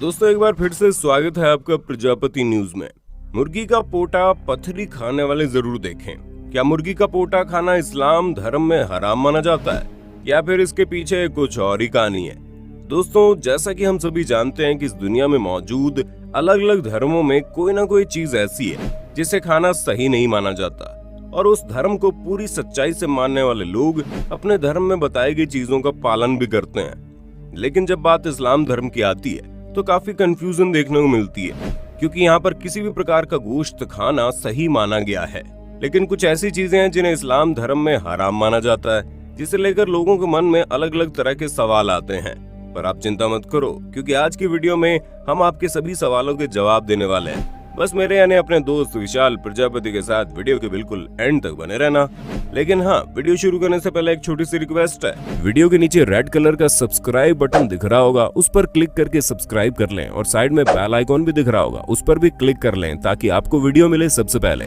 दोस्तों एक बार फिर से स्वागत है आपका प्रजापति न्यूज में। मुर्गी का पोटा पथरी खाने वाले जरूर देखें। क्या मुर्गी का पोटा खाना इस्लाम धर्म में हराम माना जाता है या फिर इसके पीछे कुछ और ही कहानी है? दोस्तों जैसा कि हम सभी जानते हैं कि इस दुनिया में मौजूद अलग अलग धर्मों में कोई ना कोई चीज ऐसी है जिसे खाना सही नहीं माना जाता, और उस धर्म को पूरी सच्चाई से मानने वाले लोग अपने धर्म में बताई गई चीजों का पालन भी करते हैं। लेकिन जब बात इस्लाम धर्म की आती है तो काफी कंफ्यूजन देखने को मिलती है, क्योंकि यहाँ पर किसी भी प्रकार का गोश्त खाना सही माना गया है, लेकिन कुछ ऐसी चीजें हैं जिन्हें इस्लाम धर्म में हराम माना जाता है, जिसे लेकर लोगों के मन में अलग अलग तरह के सवाल आते हैं। पर आप चिंता मत करो, क्योंकि आज की वीडियो में हम आपके सभी सवालों के जवाब देने वाले हैं। बस मेरे यानी अपने दोस्त विशाल प्रजापति के साथ वीडियो के बिल्कुल एंड तक बने रहना। लेकिन हाँ, वीडियो शुरू करने से पहले एक छोटी सी रिक्वेस्ट है। वीडियो के नीचे रेड कलर का सब्सक्राइब बटन दिख रहा होगा, उस पर क्लिक करके सब्सक्राइब कर लें, और साइड में बेल आइकॉन भी दिख रहा होगा, उस पर भी क्लिक कर लें ताकि आपको वीडियो मिले सबसे पहले।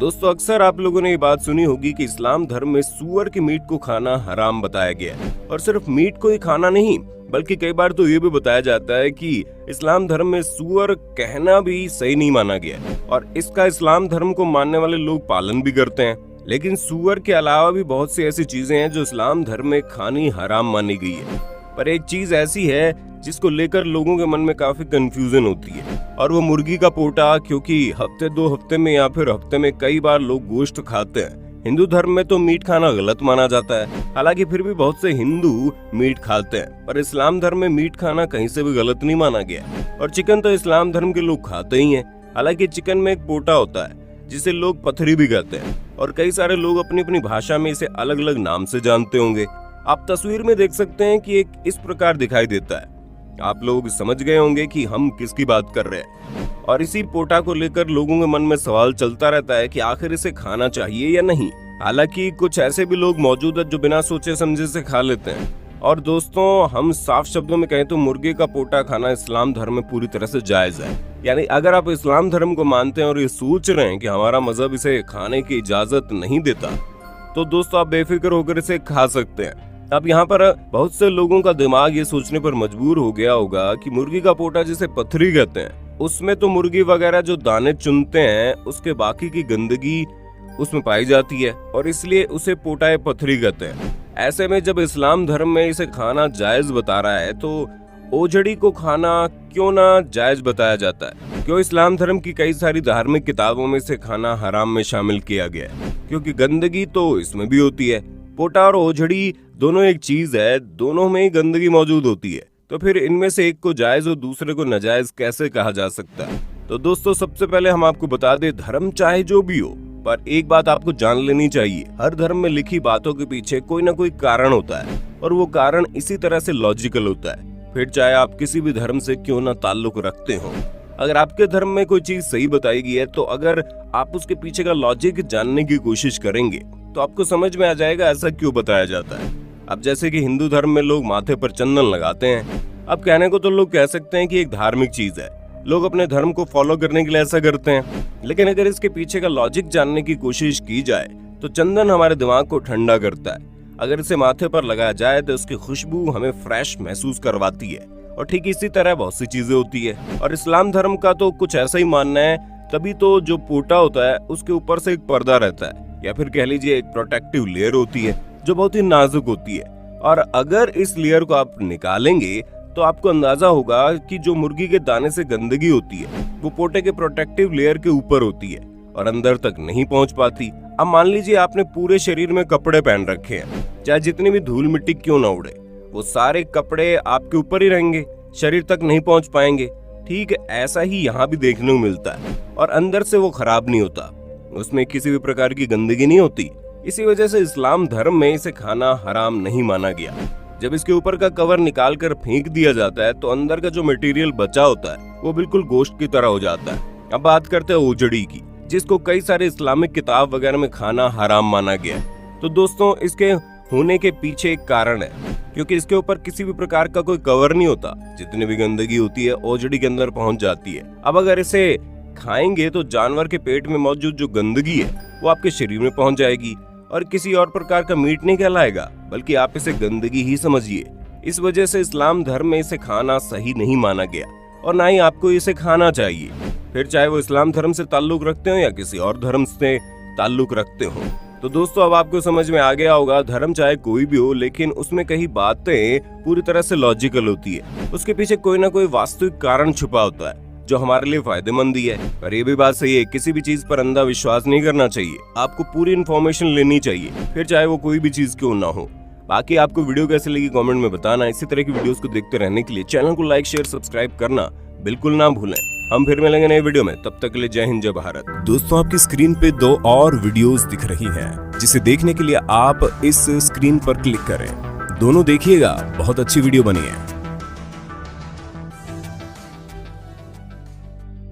दोस्तों अक्सर आप लोगों ने ये बात सुनी होगी कि इस्लाम धर्म में सूअर के मीट को खाना हराम बताया गया है, और सिर्फ मीट को ही खाना नहीं बल्कि कई बार तो ये भी बताया जाता है कि इस्लाम धर्म में सूअर कहना भी सही नहीं माना गया, और इसका इस्लाम धर्म को मानने वाले लोग पालन भी करते हैं। लेकिन सूअर के अलावा भी बहुत सी ऐसी चीजें हैं जो इस्लाम धर्म में खानी हराम मानी गई है। पर एक चीज ऐसी है जिसको लेकर लोगों के मन में काफी कंफ्यूजन होती है, और वो मुर्गी का पोटा, क्योंकि हफ्ते दो हफ्ते में या फिर हफ्ते में कई बार लोग गोश्त खाते हैं। हिंदू धर्म में तो मीट खाना गलत माना जाता है, हालांकि फिर भी बहुत से हिंदू मीट खाते हैं, पर इस्लाम धर्म में मीट खाना कहीं से भी गलत नहीं माना गया। और चिकन तो इस्लाम धर्म के लोग खाते ही हैं। हालांकि चिकन में एक पोटा होता है जिसे लोग पथरी भी कहते हैं, और कई सारे लोग अपनी अपनी भाषा में इसे अलग अलग नाम से जानते होंगे। आप तस्वीर में देख सकते हैं कि एक इस प्रकार दिखाई देता है। आप लोग समझ गए होंगे कि हम किसकी बात कर रहे हैं, और इसी पोटा को लेकर लोगों के मन में सवाल चलता रहता है कि आखिर इसे खाना चाहिए या नहीं। हालांकि कुछ ऐसे भी लोग मौजूद हैं जो बिना सोचे समझे से खा लेते हैं। और दोस्तों हम साफ शब्दों में कहें तो मुर्गे का पोटा खाना इस्लाम धर्म में पूरी तरह से जायज है। यानी अगर आप इस्लाम धर्म को मानते हैं और ये सोच रहे हैं कि हमारा मजहब इसे खाने की इजाजत नहीं देता, तो दोस्तों आप बेफिक्र होकर इसे खा सकते हैं। अब यहाँ पर बहुत से लोगों का दिमाग ये सोचने पर मजबूर हो गया होगा कि मुर्गी का पोटा जिसे पथरी कहते हैं, उसमें तो मुर्गी वगैरह जो दाने चुनते हैं उसके बाकी की गंदगी उसमें पाई जाती है, और इसलिए उसे पोटा पथरी कहते हैं। ऐसे में जब इस्लाम धर्म में इसे खाना जायज बता रहा है, तो ओजड़ी को खाना क्यों ना जायज बताया जाता है? क्यों इस्लाम धर्म की कई सारी धार्मिक किताबों में इसे खाना हराम में शामिल किया गया है? क्योंकि गंदगी तो इसमें भी होती है। पोटा और ओजड़ी दोनों एक चीज है, दोनों में ही गंदगी मौजूद होती है, तो फिर इनमें से एक को जायज और दूसरे को नाजायज कैसे कहा जा सकता है? तो दोस्तों सबसे पहले हम आपको बता दें, धर्म चाहे जो भी हो, पर एक बात आपको जान लेनी चाहिए, हर धर्म में लिखी बातों के पीछे कोई ना कोई कारण होता है, और वो कारण इसी तरह से लॉजिकल होता है। फिर चाहे आप किसी भी धर्म से क्यों ना ताल्लुक रखते हो, अगर आपके धर्म में कोई चीज सही बताई गई है, तो अगर आप उसके पीछे का लॉजिक जानने की कोशिश करेंगे तो आपको समझ में आ जाएगा ऐसा क्यों बताया जाता है। अब जैसे कि हिंदू धर्म में लोग माथे पर चंदन लगाते हैं। अब कहने को तो लोग कह सकते हैं कि एक धार्मिक चीज है, लोग अपने धर्म को फॉलो करने के लिए ऐसा करते हैं, लेकिन अगर इसके पीछे का लॉजिक जानने की कोशिश की जाए तो चंदन हमारे दिमाग को ठंडा करता है। अगर इसे माथे पर लगाया जाए तो उसकी खुशबू हमें फ्रेश महसूस करवाती है, और ठीक इसी तरह बहुत सी चीजें होती है। और इस्लाम धर्म का तो कुछ ऐसा ही मानना है, तभी तो जो पोटा होता है उसके ऊपर से एक पर्दा रहता है, या फिर कह लीजिए एक प्रोटेक्टिव लेयर होती है जो बहुत ही नाजुक होती है, और अगर इस लेयर को आप निकालेंगे तो आपको अंदाजा होगा कि जो मुर्गी के दाने से गंदगी होती है वो पोटे के प्रोटेक्टिव लेयर के ऊपर होती है और अंदर तक नहीं पहुंच पाती। अब मान लीजिए आपने पूरे शरीर में कपड़े पहन रखे हैं, चाहे जितनी भी धूल मिट्टी क्यों ना उड़े, वो सारे कपड़े आपके ऊपर ही रहेंगे, शरीर तक नहीं पहुंच पाएंगे। ठीक ऐसा ही यहाँ भी देखने को मिलता है, और अंदर से वो खराब नहीं होता, उसमें किसी भी प्रकार की गंदगी नहीं होती। इसी वजह से इस्लाम धर्म में इसे खाना हराम नहीं माना गया। जब इसके ऊपर का कवर निकाल कर फेंक दिया जाता है तो अंदर का जो मटेरियल बचा होता है वो बिल्कुल गोश्त की तरह हो जाता है। अब बात करते हैं ओजड़ी की, जिसको कई सारे इस्लामिक किताब वगैरह में खाना हराम माना गया है। तो दोस्तों इसके होने के पीछे एक कारण है, क्योंकि इसके ऊपर किसी भी प्रकार का कोई कवर नहीं होता, जितनी भी गंदगी होती है ओजड़ी के अंदर पहुंच जाती है। अब अगर इसे खाएंगे तो जानवर के पेट में मौजूद जो गंदगी है वो आपके शरीर में पहुंच जाएगी, और किसी और प्रकार का मीट नहीं कहलाएगा, बल्कि आप इसे गंदगी ही समझिए। इस वजह से इस्लाम धर्म में इसे खाना सही नहीं माना गया। और ना ही आपको इसे खाना चाहिए, फिर चाहे वो इस्लाम धर्म से ताल्लुक रखते हो या किसी और धर्म से ताल्लुक रखते हो। तो दोस्तों अब आपको समझ में आ गया होगा, धर्म चाहे कोई भी हो लेकिन उसमें कई बातें पूरी तरह से लॉजिकल होती है, उसके पीछे कोई ना कोई वास्तविक कारण छुपा होता है जो हमारे लिए फायदेमंद ही है। पर ये भी बात सही है, किसी भी चीज पर अंधा विश्वास नहीं करना चाहिए, आपको पूरी इन्फॉर्मेशन लेनी चाहिए, फिर चाहे वो कोई भी चीज क्यों ना हो। बाकी आपको वीडियो कैसे लगी कमेंट में बताना। इसी तरह की वीडियोस को देखते रहने के लिए चैनल को लाइक शेयर सब्सक्राइब करना बिल्कुल ना भूलें। हम फिर मिलेंगे नए वीडियो में, तब तक के लिए जय हिंद जय भारत। दोस्तों आपकी स्क्रीन पे 2 और वीडियोस दिख रही हैं, जिसे देखने के लिए आप इस स्क्रीन पर क्लिक करें। दोनों देखिएगा, बहुत अच्छी वीडियो बनी है।